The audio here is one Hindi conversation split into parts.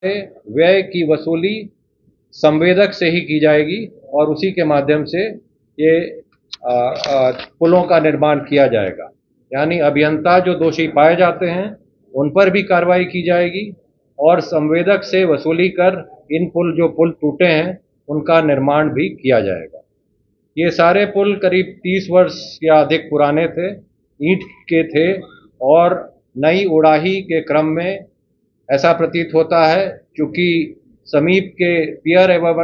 व्यय की वसूली संवेदक से ही की जाएगी और उसी के माध्यम से ये पुलों का निर्माण किया जाएगा। यानी अभियंता जो दोषी पाए जाते हैं उन पर भी कार्रवाई की जाएगी और संवेदक से वसूली कर इन जो पुल टूटे हैं उनका निर्माण भी किया जाएगा। ये सारे पुल करीब 30 वर्ष या अधिक पुराने थे, ईंट के थे और नई उड़ाही के क्रम में ऐसा प्रतीत होता है क्योंकि समीप के पियर एवं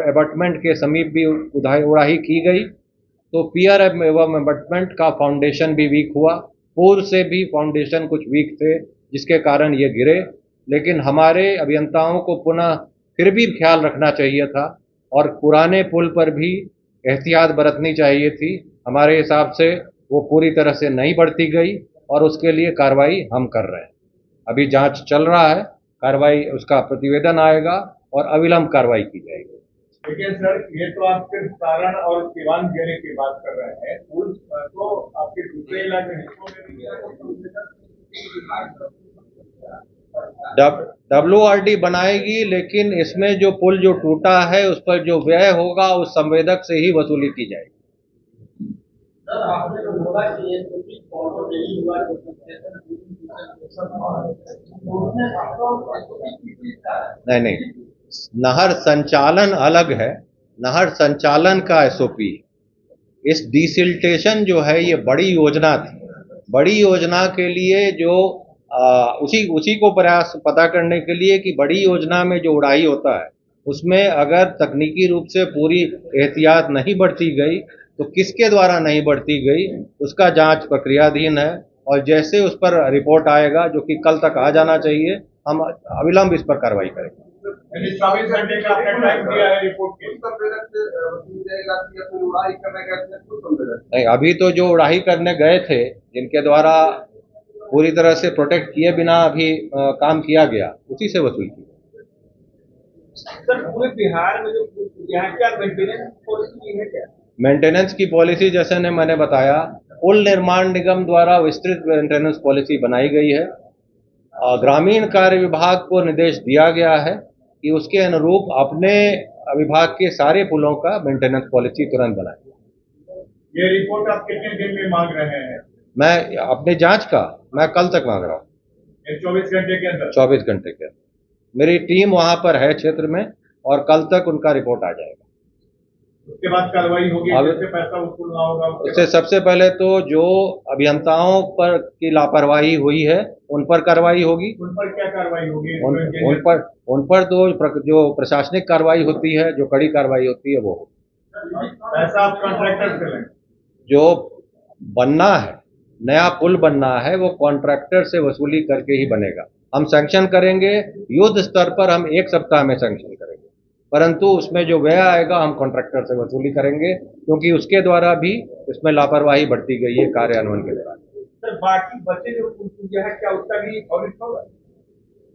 एबटमेंट के समीप भी उड़ाही की गई, तो पियर एवं एबटमेंट का फाउंडेशन भी वीक हुआ, पूर्व से भी फाउंडेशन कुछ वीक थे जिसके कारण ये गिरे। लेकिन हमारे अभियंताओं को पुनः फिर भी ख्याल रखना चाहिए था और पुराने पुल पर भी एहतियात बरतनी चाहिए थी। हमारे हिसाब से वो पूरी तरह से नहीं बरती गई और उसके लिए कार्रवाई हम कर रहे हैं। अभी जांच चल रहा है, कार्रवाई उसका प्रतिवेदन आएगा और अविलंब कार्रवाई की जाएगी। लेकिन सर, ये तो आप सिर्फ कारण और सिवान गिरने की बात कर रहे हैं, पुल तो आपके दूसरे इलाके WRD बनाएगी, लेकिन इसमें जो पुल जो टूटा है उस पर जो व्यय होगा उस संवेदक से ही वसूली की जाएगी। नहीं, नहर संचालन अलग है, नहर संचालन का SOP। इस डिसिल्टेशन जो है ये बड़ी योजना थी, बड़ी योजना के लिए जो उसी को प्रयास पता करने के लिए कि बड़ी योजना में जो उड़ाही होता है उसमें अगर तकनीकी रूप से पूरी एहतियात नहीं बरती गई तो किसके द्वारा नहीं बरती गई उसका जांच प्रक्रियाधीन है और जैसे उस पर रिपोर्ट आएगा जो कि कल तक आ जाना चाहिए, हम अविलंब इस पर कार्रवाई करेंगे। 24 घंटे का टाइम दिया है रिपोर्ट के। नहीं, अभी तो जो उड़ाही करने गए थे जिनके द्वारा पूरी तरह से प्रोटेक्ट किए बिना अभी काम किया गया, उसी से वसूल की। सर, पूरे बिहार में जो यहाँ क्या मेंटेनेंस पॉलिसी है क्या? मेंटेनेंस की पॉलिसी जैसे मैंने बताया, पुल निर्माण निगम द्वारा विस्तृत मेंटेनेंस पॉलिसी बनाई गई है। ग्रामीण कार्य विभाग को निर्देश दिया गया है कि उसके अनुरूप अपने विभाग के सारे पुलों का मेंटेनेंस पॉलिसी तुरंत बनाए। ये रिपोर्ट आप कितने दिन में मांग रहे हैं? मैं अपने जांच का मैं कल तक मांग रहा हूँ। 24 घंटे के अंदर? 24 घंटे के अंदर मेरी टीम वहां पर है क्षेत्र में और कल तक उनका रिपोर्ट आ जाएगा। उसके बाद कार्रवाई होगी, जिससे पैसा वसूलना होगा उससे सबसे पहले तो जो अभियंताओं पर की लापरवाही हुई है उन पर कार्रवाई होगी। उन पर क्या कार्रवाई होगी? उन पर तो जो प्रशासनिक कार्रवाई होती है, जो कड़ी कार्रवाई होती है वो होगी। पैसा आप कॉन्ट्रैक्टर से लें? जो बनना है, नया पुल बनना है, वो कॉन्ट्रैक्टर से वसूली करके ही बनेगा। हम सैंक्शन करेंगे, युद्ध स्तर पर हम 1 सप्ताह में सैंक्शन करेंगे, परंतु उसमें जो व्यय आएगा हम कॉन्ट्रैक्टर से वसूली करेंगे क्योंकि उसके द्वारा भी इसमें लापरवाही बढ़ती गई है कार्यान्वयन के दौरान। सर, बाकी बचे जो पुल है क्या उसका भी ऑडिट होगा?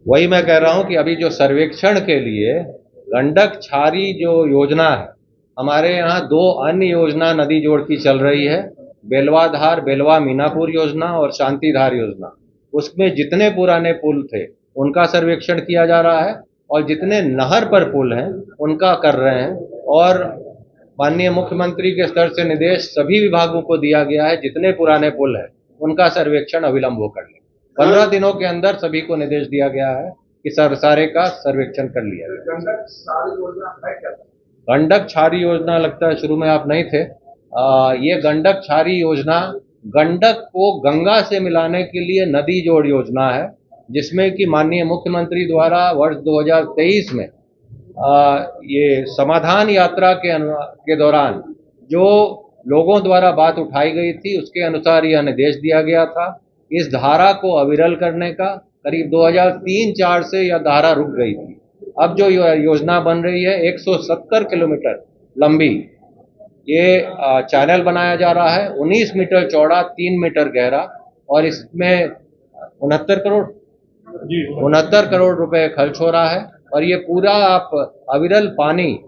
वही मैं कह रहा हूं कि अभी जो सर्वेक्षण के लिए गंडक छारी जो योजना है, हमारे यहाँ 2 अन्य योजना नदी जोड़ की चल रही है, बेलवाधार बेलवा मीनापुर योजना और शांतिधार योजना। उसमें जितने पुराने पुल थे उनका सर्वेक्षण किया जा रहा है और जितने नहर पर पुल हैं उनका कर रहे हैं और माननीय मुख्यमंत्री के स्तर से निर्देश सभी विभागों को दिया गया है, जितने पुराने पुल हैं उनका सर्वेक्षण अविलंब कर लें। 15 दिनों के अंदर सभी को निर्देश दिया गया है कि सारे का सर्वेक्षण कर लिया जाए। गंडक छारी योजना लगता है शुरू में आप नहीं थे। ये गंडक छारी योजना गंडक को गंगा से मिलाने के लिए नदी जोड़ योजना है, जिसमें कि माननीय मुख्यमंत्री द्वारा वर्ष 2023 में ये समाधान यात्रा के दौरान जो लोगों द्वारा बात उठाई गई थी उसके अनुसार यह निर्देश दिया गया था। इस धारा को अविरल करने का करीब 2003-04 से यह धारा रुक गई थी। अब जो योजना बन रही है 170 किलोमीटर लंबी ये चैनल बनाया जा रहा है, 19 मीटर चौड़ा, 3 मीटर गहरा और इसमें 69 करोड़ रुपए खर्च हो रहा है और ये पूरा आप अविरल पानी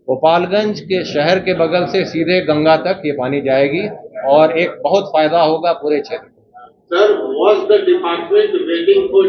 गोपालगंज के शहर के बगल से सीधे गंगा तक ये पानी जाएगी और एक बहुत फायदा होगा पूरे क्षेत्र को। Sir, was the department waiting for